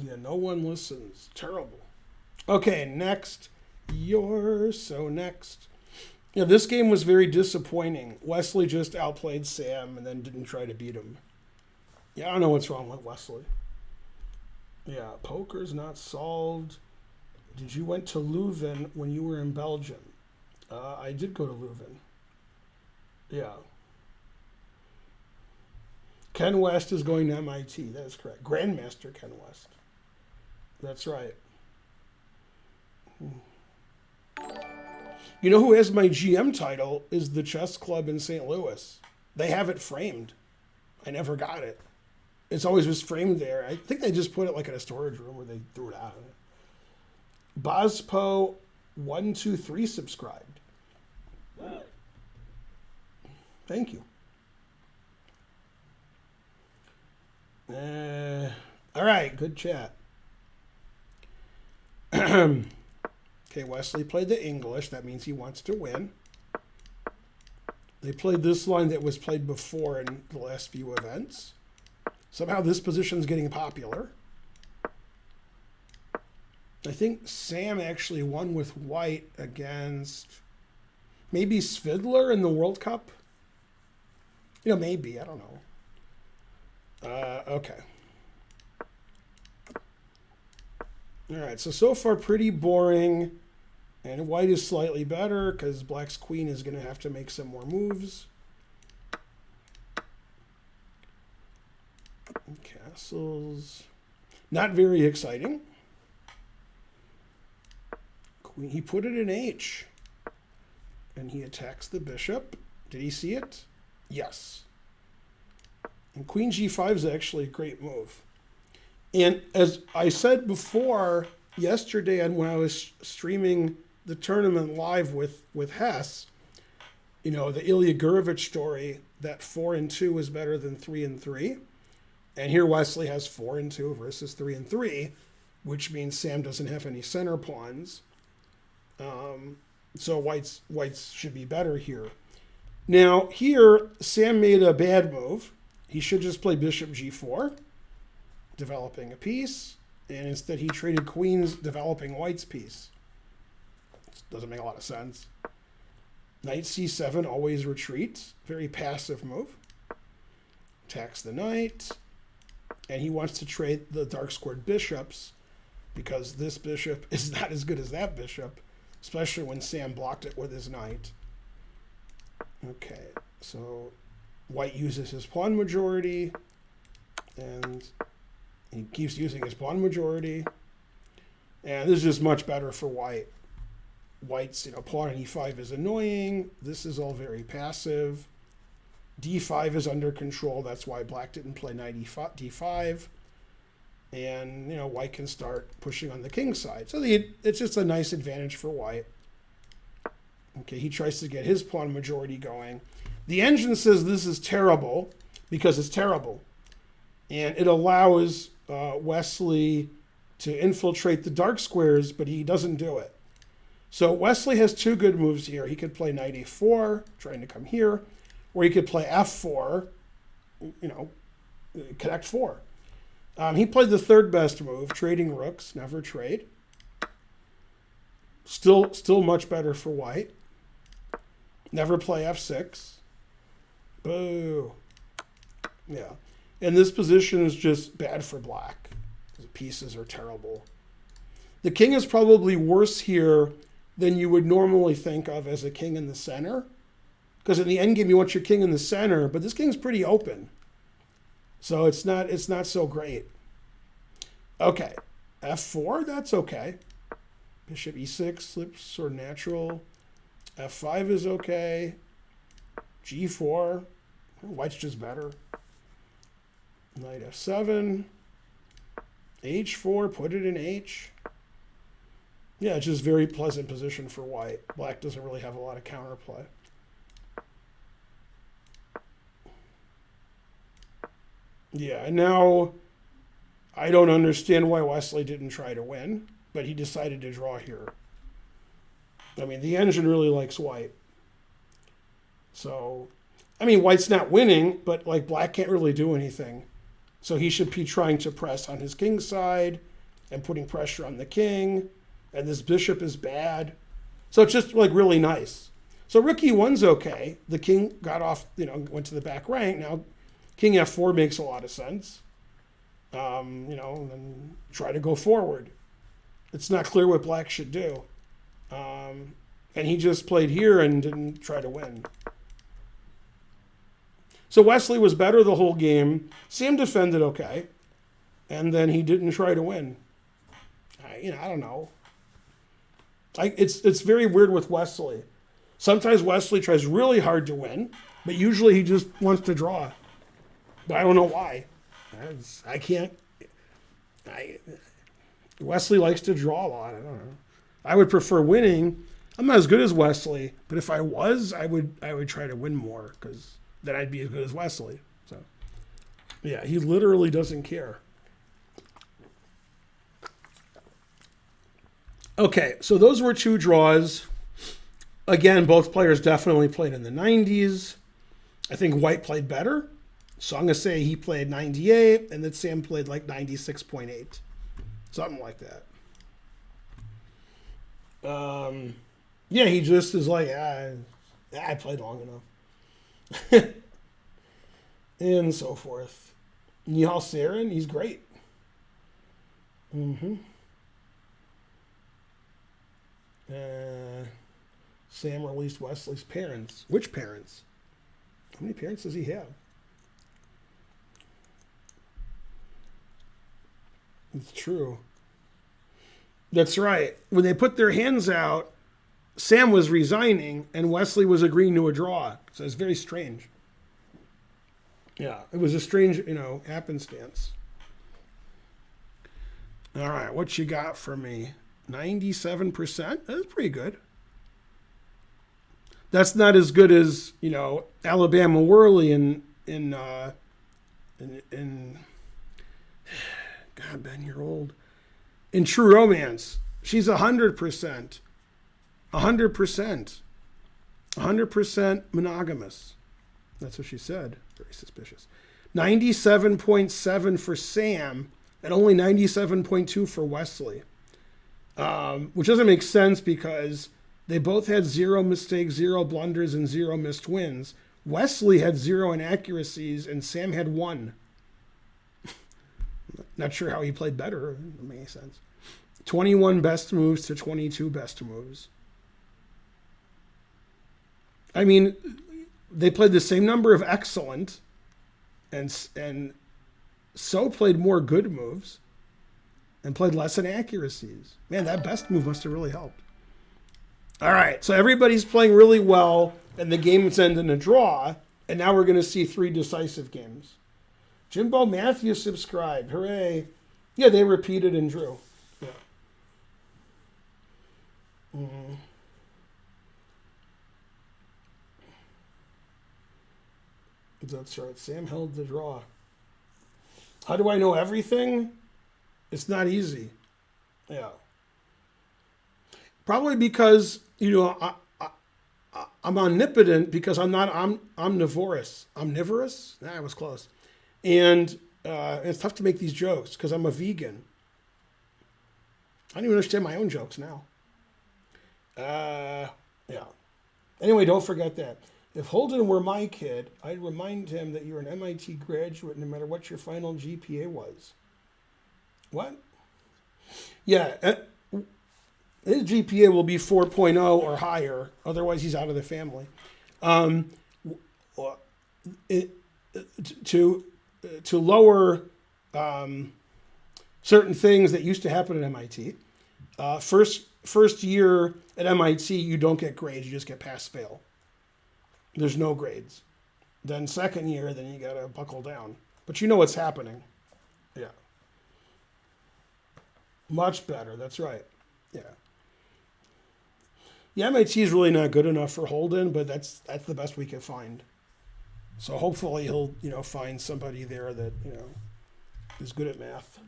Yeah, no one listens. Terrible. Okay, next. You're so next. Yeah, this game was very disappointing. Wesley just outplayed Sam and then didn't try to beat him. Yeah, I don't know what's wrong with Wesley. Yeah, poker's not solved. Did you went to Leuven when you were in Belgium? I did go to Leuven. Yeah. Ken West is going to MIT. That is correct. Grandmaster Ken West. That's right. You know who has my GM title is the chess club in St. Louis. They have it framed. I never got it. It's always just framed there. I think they just put it like in a storage room where they threw it out. Bospo123 subscribed. Thank you. All right, good chat. Okay, Wesley played the English. That means he wants to win. They played this line that was played before in the last few events. Somehow this position is getting popular. I think Sam actually won with white against maybe Svidler in the World Cup. You know, maybe. I don't know. Okay. All right, so far pretty boring. And white is slightly better because black's queen is going to have to make some more moves. Castles. Not very exciting. Queen, he put it in H. And he attacks the bishop. Did he see it? Yes. And queen g5 is actually a great move. And as I said before, yesterday and when I was streaming the tournament live with Hess, you know, the Ilya Gurevich story that 4 and 2 is better than 3 and 3. And here Wesley has 4 and 2 versus 3 and 3, which means Sam doesn't have any center pawns. So white's should be better here. Now here, Sam made a bad move. He should just play bishop g4, developing a piece. And instead he traded queens, developing white's piece. Doesn't make a lot of sense. Knight c7, always retreat. Very passive move. Attacks the knight. And he wants to trade the dark squared bishops because this bishop is not as good as that bishop, especially when Sam blocked it with his knight. Okay, so white uses his pawn majority, and he keeps using his pawn majority. And this is just much better for white. White's, pawn on e5 is annoying. This is all very passive. d5 is under control. That's why black didn't play knight d5. And, white can start pushing on the king side. So it's just a nice advantage for white. Okay, he tries to get his pawn majority going. The engine says this is terrible because it's terrible. And it allows Wesley to infiltrate the dark squares, but he doesn't do it. So Wesley has two good moves here. He could play knight a4, trying to come here, or he could play f4, connect 4. He played the third best move, trading rooks, never trade. Still much better for white. Never play f6. Boo. Yeah. And this position is just bad for black. The pieces are terrible. The king is probably worse here than you would normally think of as a king in the center. Because in the endgame, you want your king in the center, but this king's pretty open. So it's not so great. Okay, f4, that's okay. Bishop e6 slips sort of natural. f5 is okay. g4, white's just better. Knight f7. h4, put it in h. Yeah, it's just very pleasant position for white. Black doesn't really have a lot of counterplay. Yeah, and now I don't understand why Wesley didn't try to win, but he decided to draw here. I mean, the engine really likes white. So, I mean, white's not winning, but black can't really do anything. So he should be trying to press on his king's side and putting pressure on the king. And this bishop is bad. So it's just like really nice. So rook e1's okay. The king got off, went to the back rank. Now king f4 makes a lot of sense. And then try to go forward. It's not clear what black should do. And he just played here and didn't try to win. So Wesley was better the whole game. Sam defended okay. And then he didn't try to win. I don't know. It's very weird with Wesley. Sometimes Wesley tries really hard to win, but usually he just wants to draw. But I don't know why. Wesley likes to draw a lot. I don't know. I would prefer winning. I'm not as good as Wesley, but if I was, I would try to win more because then I'd be as good as Wesley. So, yeah, he literally doesn't care. Okay, so those were two draws. Again, both players definitely played in the 90s. I think White played better. So I'm going to say he played 98 and that Sam played like 96.8. Something like that. Yeah, he just is like, I played long enough. And so forth. Nihal Sarin, he's great. Sam released Wesley's parents. Which parents? How many parents does he have? It's true. That's right. When they put their hands out, Sam was resigning and Wesley was agreeing to a draw. So it's very strange. Yeah, it was a strange, happenstance. All right, what you got for me? 97%? That's pretty good. That's not as good as, Alabama Worley in God, Ben, you're old. In True Romance, she's 100%. 100%. 100% monogamous. That's what she said. Very suspicious. 97.7 for Sam and only 97.2 for Wesley. Which doesn't make sense because they both had 0 mistakes, 0 blunders, and 0 missed wins. Wesley had 0 inaccuracies and Sam had 1. Not sure how he played better. It doesn't make any sense. 21 best moves to 22 best moves. I mean, they played the same number of excellent, and So played more good moves and played less inaccuracies. Man, that best move must have really helped. All right, so everybody's playing really well, and the game's ending in a draw, and now we're going to see 3 decisive games. Jimbo Matthews subscribed. Hooray. Yeah, they repeated and drew. Yeah. That's right. Sam held the draw. How do I know everything? It's not easy. Yeah. Probably because, I'm omnipotent because I'm not omnivorous. Omnivorous? Nah, I was close. And it's tough to make these jokes because I'm a vegan. I don't even understand my own jokes now. Yeah. Anyway, don't forget that. If Holden were my kid, I'd remind him that you're an MIT graduate no matter what your final GPA was. What? Yeah. His GPA will be 4.0 or higher. Otherwise, he's out of the family. To lower certain things that used to happen at MIT. First year at MIT, you don't get grades. You just get pass-fail. There's no grades. Then second year, then you got to buckle down. But you know what's happening. Yeah. Much better. That's right. Yeah. Yeah, MIT is really not good enough for Holden, but that's the best we can find. So hopefully he'll, find somebody there that, is good at math.